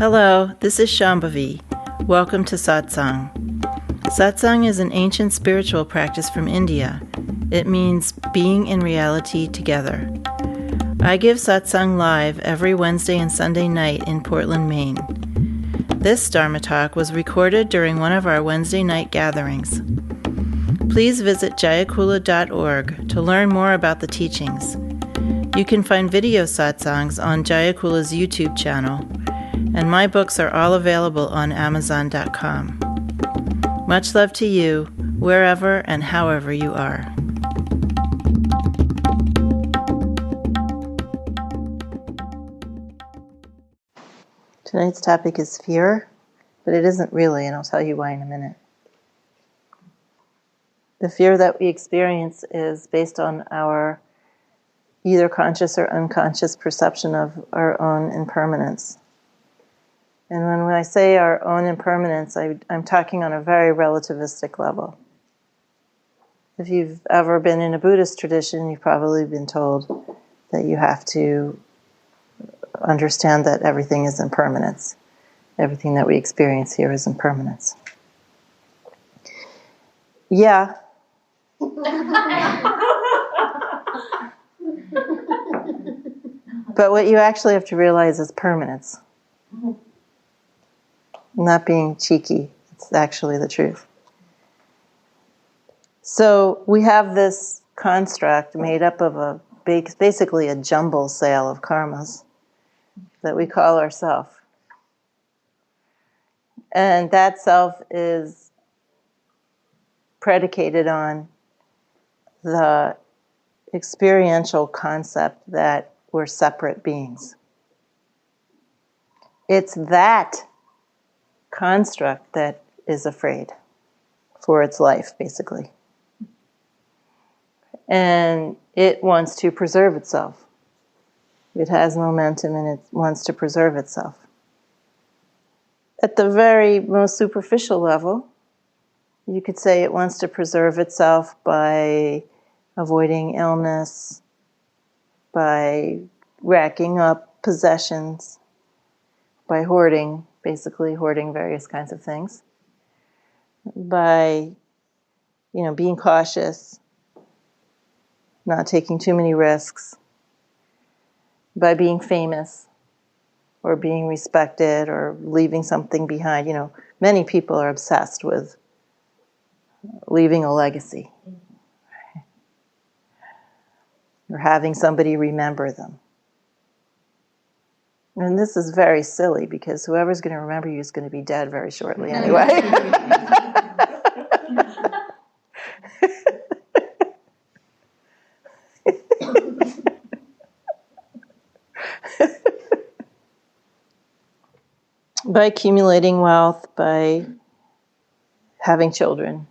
Hello, this is Shambhavi. Welcome to Satsang. Satsang is an ancient spiritual practice from India. It means being in reality together. I give Satsang live every Wednesday and Sunday night in Portland, Maine. This Dharma talk was recorded during one of our Wednesday night gatherings. Please visit jayakula.org to learn more about the teachings. You can find video satsangs on Jayakula's YouTube channel, and my books are all available on Amazon.com. Much love to you, wherever and however you are. Tonight's topic is fear, but it isn't really, and I'll tell you why in a minute. The fear that we experience is based on our either conscious or unconscious perception of our own impermanence. And when I say our own impermanence, I'm talking on a very relativistic level. If you've ever been in a Buddhist tradition, you've probably been told that you have to understand that everything is impermanence. Everything that we experience here is impermanence. Yeah. But what you actually have to realize is permanence. I'm not being cheeky. It's actually the truth. So we have this construct made up of basically a jumble sale of karmas that we call ourself. And that self is predicated on the experiential concept that we're separate beings. It's that construct that is afraid for its life, basically. And it wants to preserve itself. It has momentum and it wants to preserve itself. At the very most superficial level, you could say it wants to preserve itself by avoiding illness, by racking up possessions, by hoarding, basically hoarding various kinds of things, by, being cautious, not taking too many risks, by being famous or being respected or leaving something behind. Many people are obsessed with leaving a legacy or having somebody remember them. And this is very silly because whoever's going to remember you is going to be dead very shortly anyway. By accumulating wealth, by having children.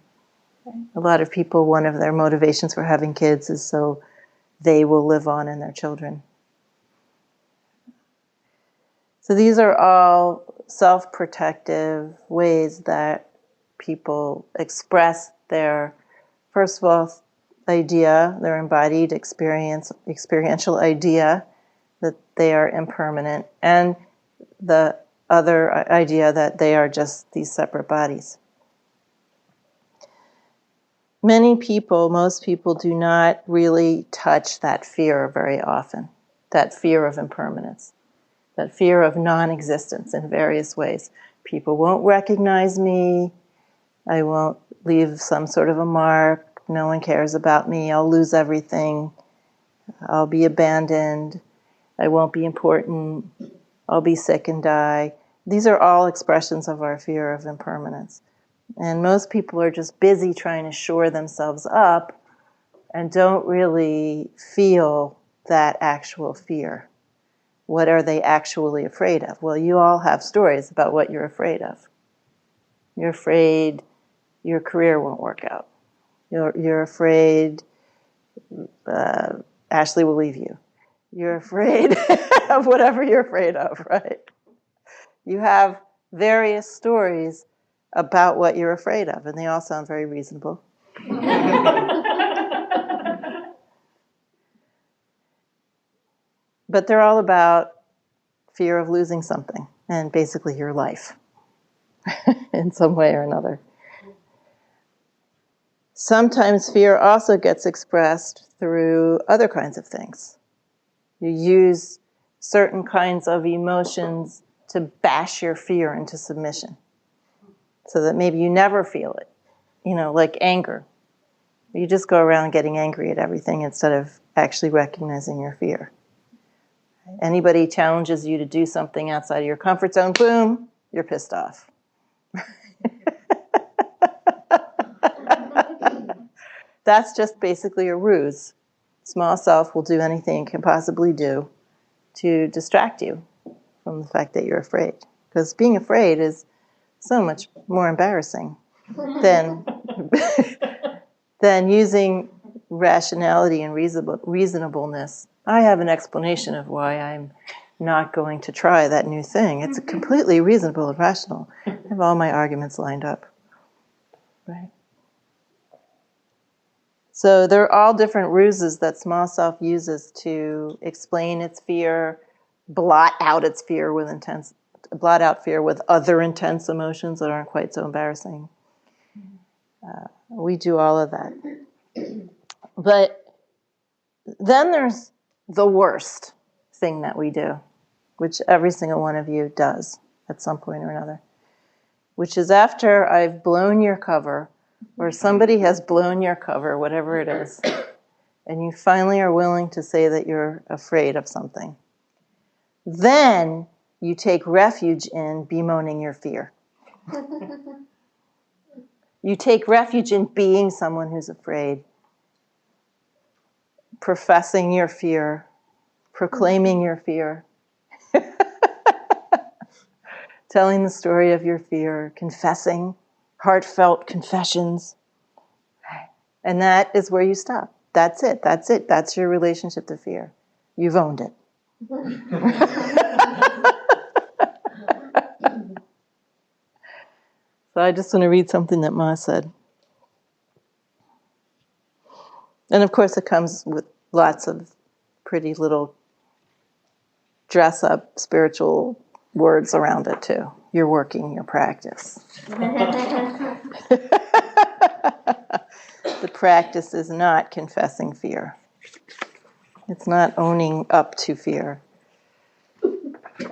A lot of people, one of their motivations for having kids is so they will live on in their children. So these are all self-protective ways that people express their, first of all, idea, their embodied experiential idea that they are impermanent, and the other idea that they are just these separate bodies. Most people do not really touch that fear very often, that fear of impermanence, that fear of non-existence in various ways. People won't recognize me, I won't leave some sort of a mark, no one cares about me, I'll lose everything, I'll be abandoned, I won't be important, I'll be sick and die. These are all expressions of our fear of impermanence. And most people are just busy trying to shore themselves up and don't really feel that actual fear. What are they actually afraid of? Well, you all have stories about what you're afraid of. You're afraid your career won't work out. You're afraid Ashley will leave you. You're afraid of whatever you're afraid of, right? You have various stories about what you're afraid of, and they all sound very reasonable. But they're all about fear of losing something. and basically your life in some way or another. Sometimes fear also gets expressed through other kinds of things. You use certain kinds of emotions to bash your fear into submission so that maybe you never feel it. Like anger. You just go around getting angry at everything instead of actually recognizing your fear. Anybody challenges you to do something outside of your comfort zone, boom, you're pissed off. That's just basically a ruse. Small self will do anything it can possibly do to distract you from the fact that you're afraid. Because being afraid is so much more embarrassing than using rationality and reasonableness. I have an explanation of why I'm not going to try that new thing. It's completely reasonable and rational. I have all my arguments lined up. Right? So there are all different ruses that small self uses to explain its fear, blot out fear with other intense emotions that aren't quite so embarrassing. We do all of that. But then there's the worst thing that we do, which every single one of you does at some point or another, which is after I've blown your cover, or somebody has blown your cover, whatever it is, and you finally are willing to say that you're afraid of something. Then you take refuge in bemoaning your fear. You take refuge in being someone who's afraid, professing your fear, proclaiming your fear, telling the story of your fear, confessing, heartfelt confessions. And that is where you stop. That's it. That's your relationship to fear. You've owned it. So I just want to read something that Ma said. And of course it comes with lots of pretty little dress-up spiritual words around it too. You're working your practice. The practice is not confessing fear. It's not owning up to fear.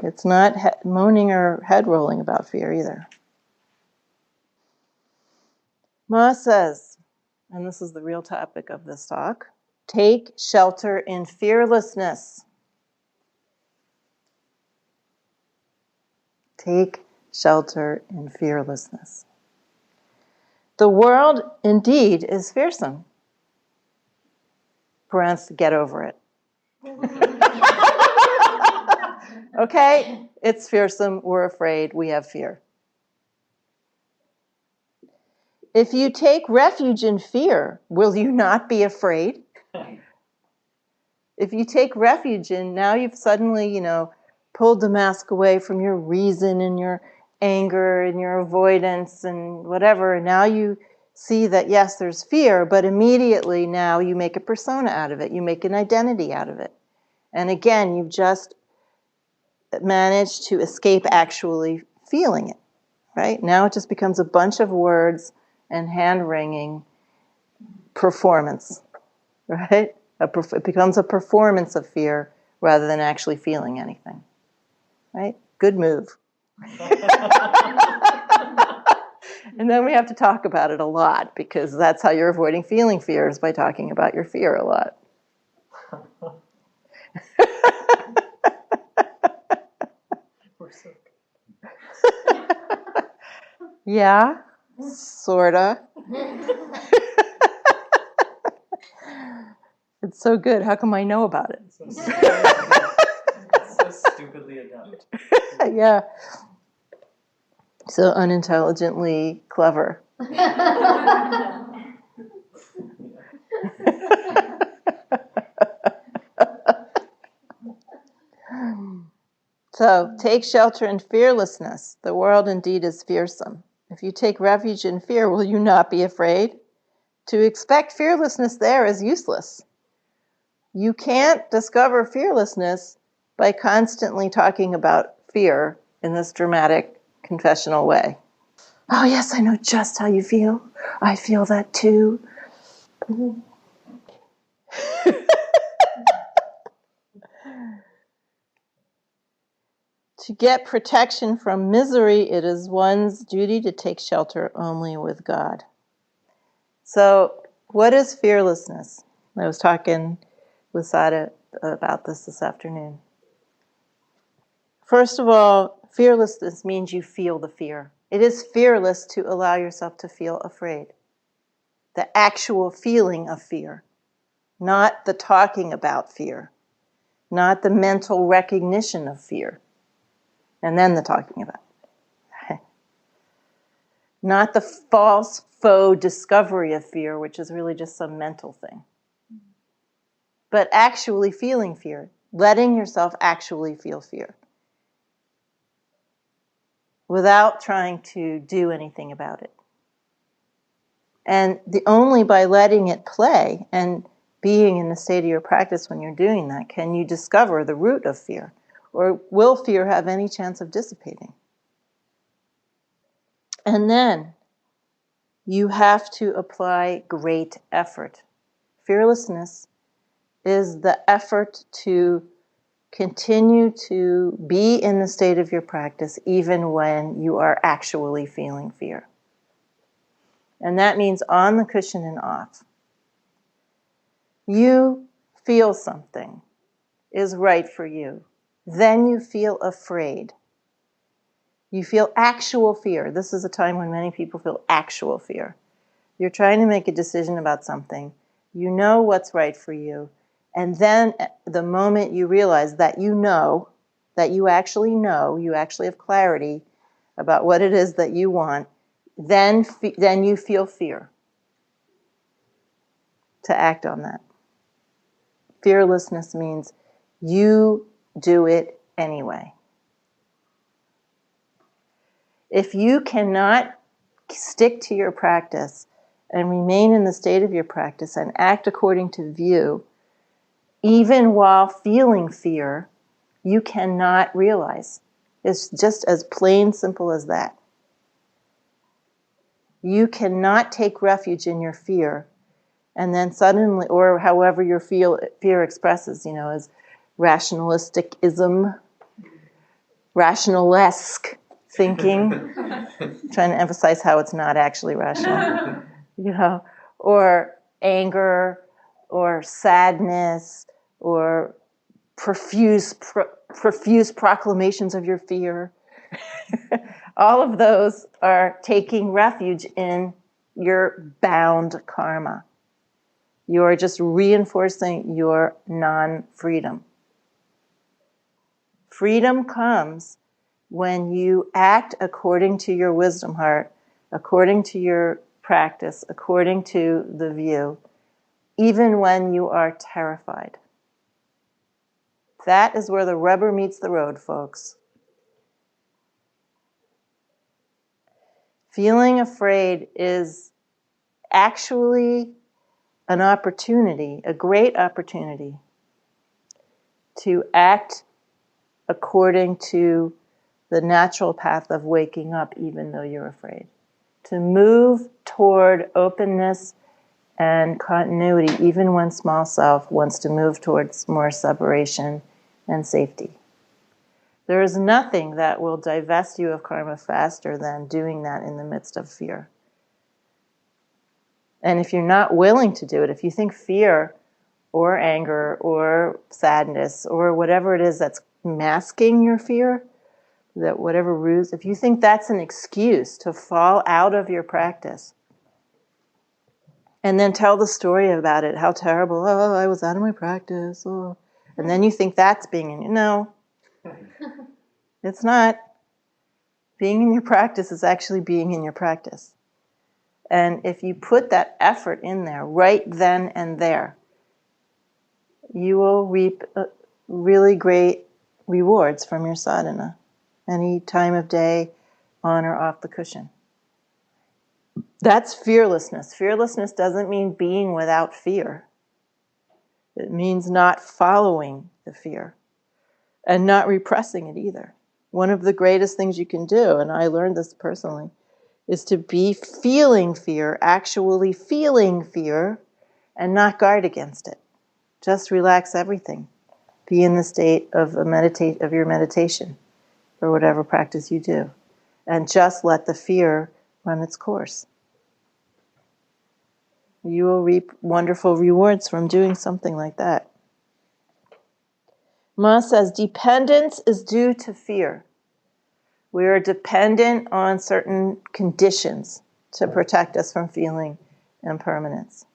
It's not moaning or head rolling about fear either. Ma says, and this is the real topic of this talk, take shelter in fearlessness. Take shelter in fearlessness. The world indeed is fearsome. Parents, get over it. Okay, it's fearsome, we're afraid, we have fear. If you take refuge in fear, will you not be afraid? If you take refuge in, now you've suddenly, pulled the mask away from your reason and your anger and your avoidance and whatever. And now you see that, yes, there's fear, but immediately now you make a persona out of it. You make an identity out of it. And again, you've just managed to escape actually feeling it, right? Now it just becomes a bunch of words and hand-wringing performance, right? It becomes a performance of fear rather than actually feeling anything, right? Good move. And then we have to talk about it a lot because that's how you're avoiding feeling fear, is by talking about your fear a lot. We're so good. Yeah, sorta. It's so good. How come I know about it? It's so stupidly adept. Yeah. So unintelligently clever. So, take shelter in fearlessness. The world indeed is fearsome. If you take refuge in fear, will you not be afraid? To expect fearlessness there is useless. You can't discover fearlessness by constantly talking about fear in this dramatic confessional way. Oh yes, I know just how you feel. I feel that too. To get protection from misery, it is one's duty to take shelter only with God. So, what is fearlessness? I was talking with Sada about this afternoon. First of all, fearlessness means you feel the fear. It is fearless to allow yourself to feel afraid. The actual feeling of fear, not the talking about fear, not the mental recognition of fear, and then the talking about it. Not the false, faux discovery of fear, which is really just some mental thing. But actually feeling fear, letting yourself actually feel fear without trying to do anything about it. And only by letting it play and being in the state of your practice when you're doing that can you discover the root of fear, or will fear have any chance of dissipating. And then you have to apply great effort. Fearlessness is the effort to continue to be in the state of your practice even when you are actually feeling fear. And that means on the cushion and off. You feel something is right for you. Then you feel afraid. You feel actual fear. This is a time when many people feel actual fear. You're trying to make a decision about something. You know what's right for you. And then the moment you realize that you know, that you actually know, you actually have clarity about what it is that you want, then you feel fear to act on that. Fearlessness means you do it anyway. If you cannot stick to your practice and remain in the state of your practice and act according to view, even while feeling fear, you cannot realize. It's just as plain simple as that. You cannot take refuge in your fear and then suddenly, or however your fear expresses, as rationalisticism, rationalesque thinking, trying to emphasize how it's not actually rational, or anger, or sadness, or profuse proclamations of your fear. All of those are taking refuge in your bound karma. You are just reinforcing your non-freedom. Freedom comes when you act according to your wisdom heart, according to your practice, according to the view, even when you are terrified. That is where the rubber meets the road, folks. Feeling afraid is actually an opportunity, a great opportunity, to act according to the natural path of waking up even though you're afraid. To move toward openness and continuity even when small self wants to move towards more separation and safety. There is nothing that will divest you of karma faster than doing that in the midst of fear. And if you're not willing to do it, if you think fear or anger or sadness or whatever it is that's masking your fear, that whatever ruse, if you think that's an excuse to fall out of your practice and then tell the story about it, how terrible, I was out of my practice, and then you think that's being in you. No, it's not. Being in your practice is actually being in your practice. And if you put that effort in there right then and there, you will reap really great rewards from your sadhana any time of day, on or off the cushion. That's fearlessness. Fearlessness doesn't mean being without fear. It means not following the fear and not repressing it either. One of the greatest things you can do, and I learned this personally, is to be feeling fear, actually feeling fear, and not guard against it. Just relax everything. Be in the state of your meditation, or whatever practice you do, and just let the fear run its course. You will reap wonderful rewards from doing something like that. Ma says, dependence is due to fear. We are dependent on certain conditions to protect us from feeling impermanence.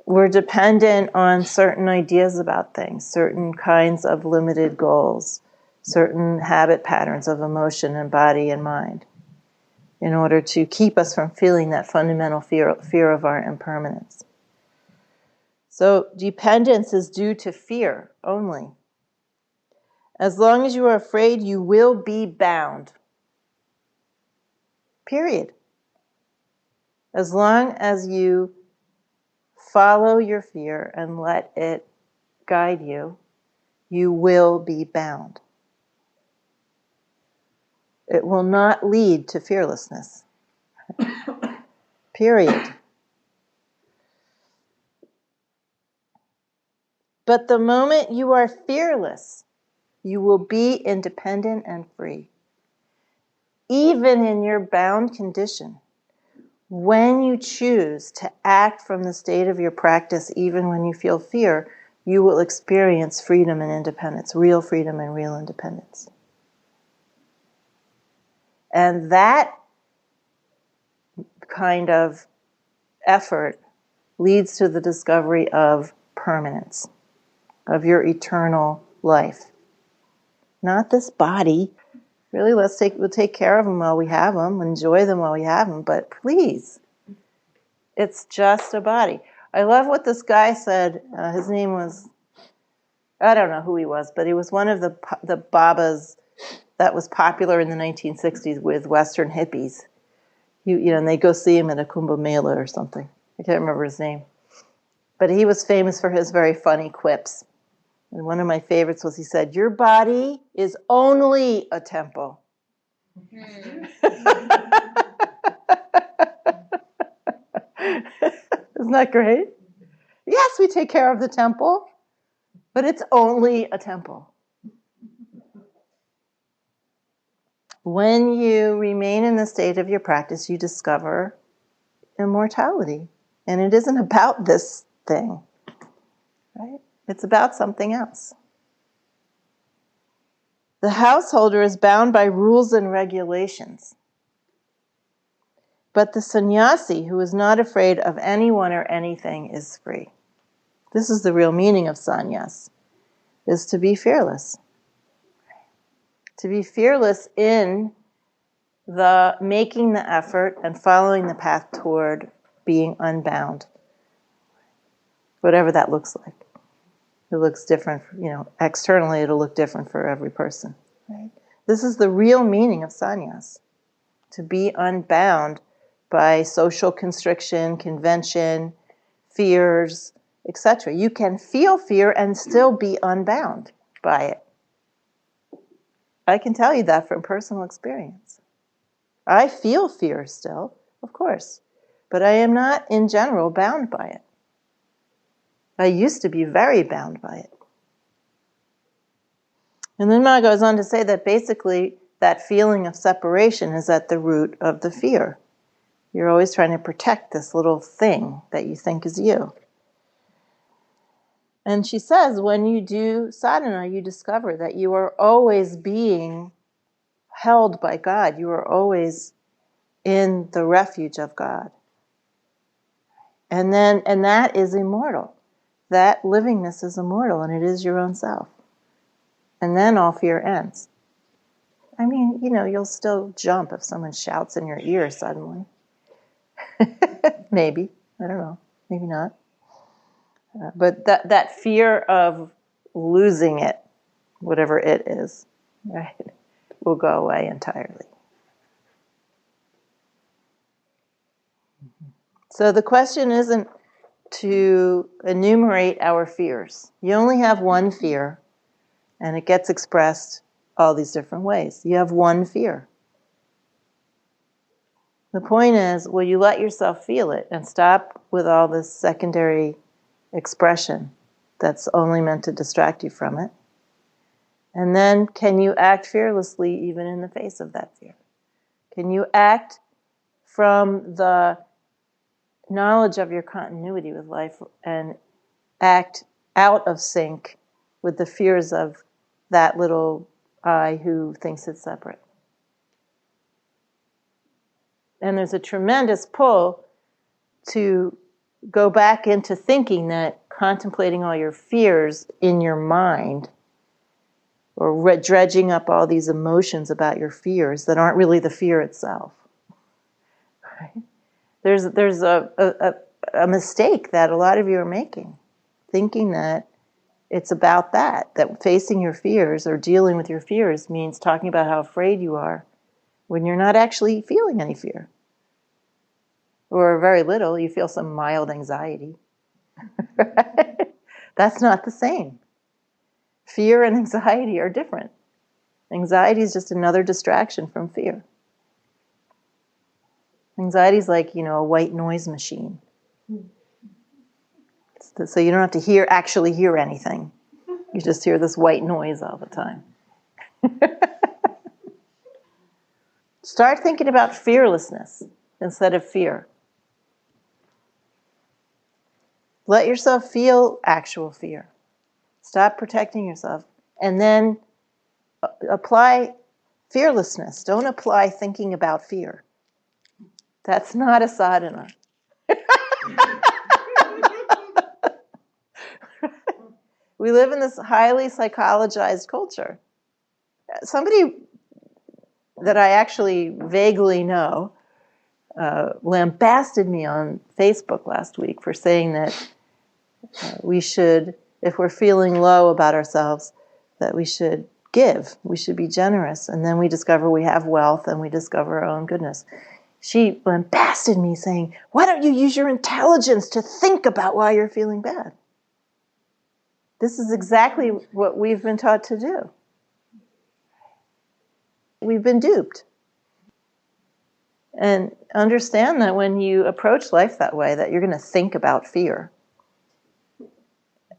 We're dependent on certain ideas about things, certain kinds of limited goals, certain habit patterns of emotion and body and mind, in order to keep us from feeling that fundamental fear of our impermanence. So dependence is due to fear only. As long as you are afraid, you will be bound. Period. As long as you follow your fear and let it guide you, you will be bound. It will not lead to fearlessness. Period. But the moment you are fearless, you will be independent and free. Even in your bound condition, when you choose to act from the state of your practice, even when you feel fear, you will experience freedom and independence, real freedom and real independence. And that kind of effort leads to the discovery of permanence, of your eternal life. Not this body. Really, we'll take care of them while we have them, enjoy them while we have them, but please, it's just a body. I love what this guy said. His name was, I don't know who he was, but he was one of the Babas that was popular in the 1960s with Western hippies. And they go see him at a Kumbh Mela or something. I can't remember his name. But he was famous for his very funny quips. And one of my favorites was he said, "Your body is only a temple." Isn't that great? Yes, we take care of the temple, but it's only a temple. When you remain in the state of your practice, you discover immortality. And it isn't about this thing, right? It's about something else. The householder is bound by rules and regulations. But the sannyasi, who is not afraid of anyone or anything, is free. This is the real meaning of sannyas, is to be fearless. To be fearless in the making the effort and following the path toward being unbound. Whatever that looks like. It looks different, externally it'll look different for every person. Right? This is the real meaning of sannyas. To be unbound by social constriction, convention, fears, etc. You can feel fear and still be unbound by it. I can tell you that from personal experience. I feel fear still, of course, but I am not in general bound by it. I used to be very bound by it. And then Ma goes on to say that basically that feeling of separation is at the root of the fear. You're always trying to protect this little thing that you think is you. And she says, when you do sadhana, you discover that you are always being held by God. You are always in the refuge of God. And that is immortal. That livingness is immortal, and it is your own self. And then all fear ends. I mean, you'll still jump if someone shouts in your ear suddenly. Maybe. I don't know. Maybe not. But that fear of losing it, whatever it is, right, will go away entirely. So the question isn't to enumerate our fears. You only have one fear, and it gets expressed all these different ways. You have one fear. The point is, will you let yourself feel it and stop with all this secondary expression that's only meant to distract you from it? And then, can you act fearlessly even in the face of that fear? Can you act from the knowledge of your continuity with life and act out of sync with the fears of that little I who thinks it's separate? And there's a tremendous pull to go back into thinking that contemplating all your fears in your mind, or dredging up all these emotions about your fears that aren't really the fear itself. Right? There's a mistake that a lot of you are making, thinking that it's about that facing your fears or dealing with your fears means talking about how afraid you are when you're not actually feeling any fear. Or very little, you feel some mild anxiety. Right? That's not the same. Fear and anxiety are different. Anxiety is just another distraction from fear. Anxiety is like, a white noise machine. So you don't have to actually hear anything. You just hear this white noise all the time. Start thinking about fearlessness instead of fear. Let yourself feel actual fear. Stop protecting yourself. And then apply fearlessness. Don't apply thinking about fear. That's not a sadhana. We live in this highly psychologized culture. Somebody that I actually vaguely know lambasted me on Facebook last week for saying that we should, if we're feeling low about ourselves, that we should give. We should be generous. And then we discover we have wealth and we discover our own goodness. She lambasted me saying, why don't you use your intelligence to think about why you're feeling bad? This is exactly what we've been taught to do. We've been duped. And understand that when you approach life that way, that you're going to think about fear.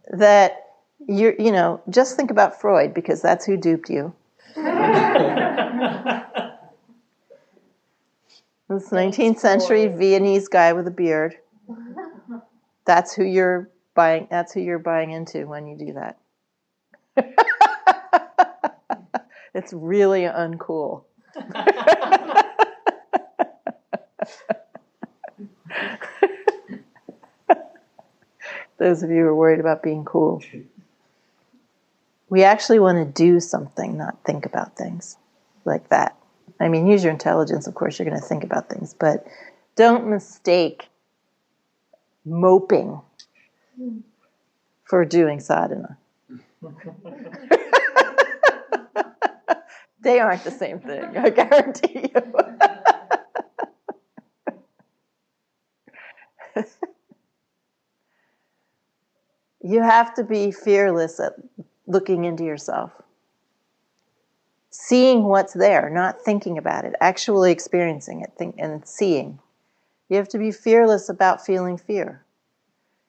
That just think about Freud, because that's who duped you. This 19th century Viennese guy with a beard. That's who you're buying into when you do that. It's really uncool. Those of you who are worried about being cool. We actually want to do something, not think about things like that. I mean, use your intelligence, of course, you're going to think about things, but don't mistake moping for doing sadhana. They aren't the same thing, I guarantee you. You have to be fearless at looking into yourself. Seeing what's there, not thinking about it, actually experiencing it and seeing. You have to be fearless about feeling fear.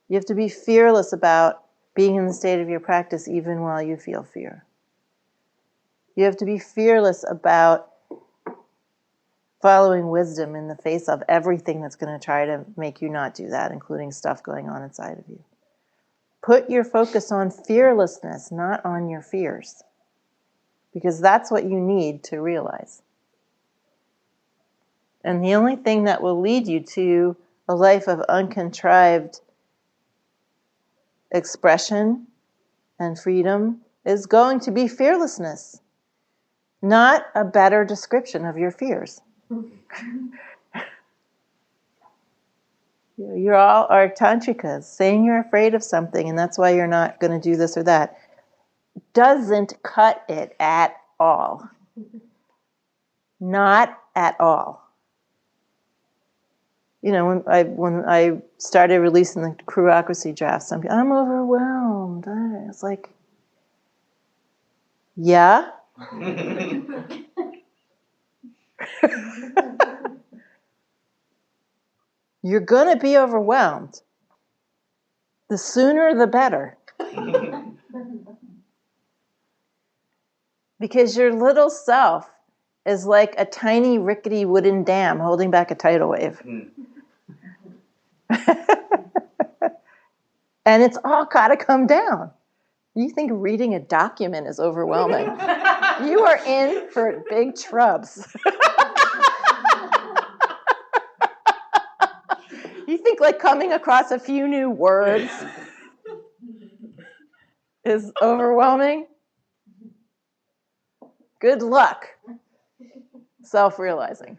You have to be fearless about being in the state of your practice even while you feel fear. You have to be fearless about following wisdom in the face of everything that's going to try to make you not do that, including stuff going on inside of you. Put your focus on fearlessness, not on your fears, because that's what you need to realize. And the only thing that will lead you to a life of uncontrived expression and freedom is going to be fearlessness, not a better description of your fears. You all are tantrikas. Saying you're afraid of something and that's why you're not going to do this or that doesn't cut it at all. Not at all. When I started releasing the Crewocracy drafts, I'm overwhelmed. It's like, yeah, You're going to be overwhelmed. The sooner the better. Because your little self is like a tiny rickety wooden dam holding back a tidal wave. And it's all got to come down. You think reading a document is overwhelming. You are in for big trubs. You think like coming across a few new words is overwhelming? Good luck self-realizing.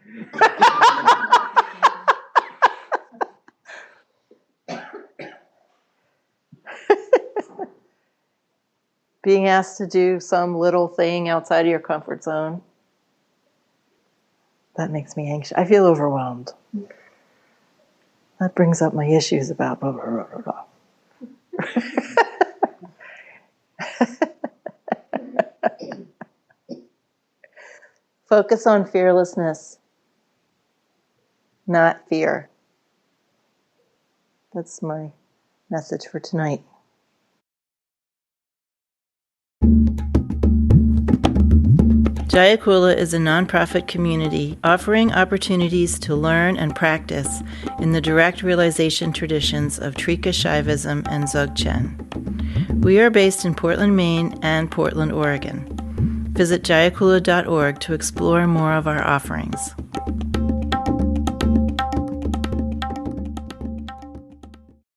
Being asked to do some little thing outside of your comfort zone, that makes me anxious. I feel overwhelmed. That brings up my issues about blah, blah, blah, blah, blah. Focus on fearlessness, not fear. That's my message for tonight. Jayakula is a nonprofit community offering opportunities to learn and practice in the direct realization traditions of Trika Shaivism and Dzogchen. We are based in Portland, Maine and Portland, Oregon. Visit jayakula.org to explore more of our offerings.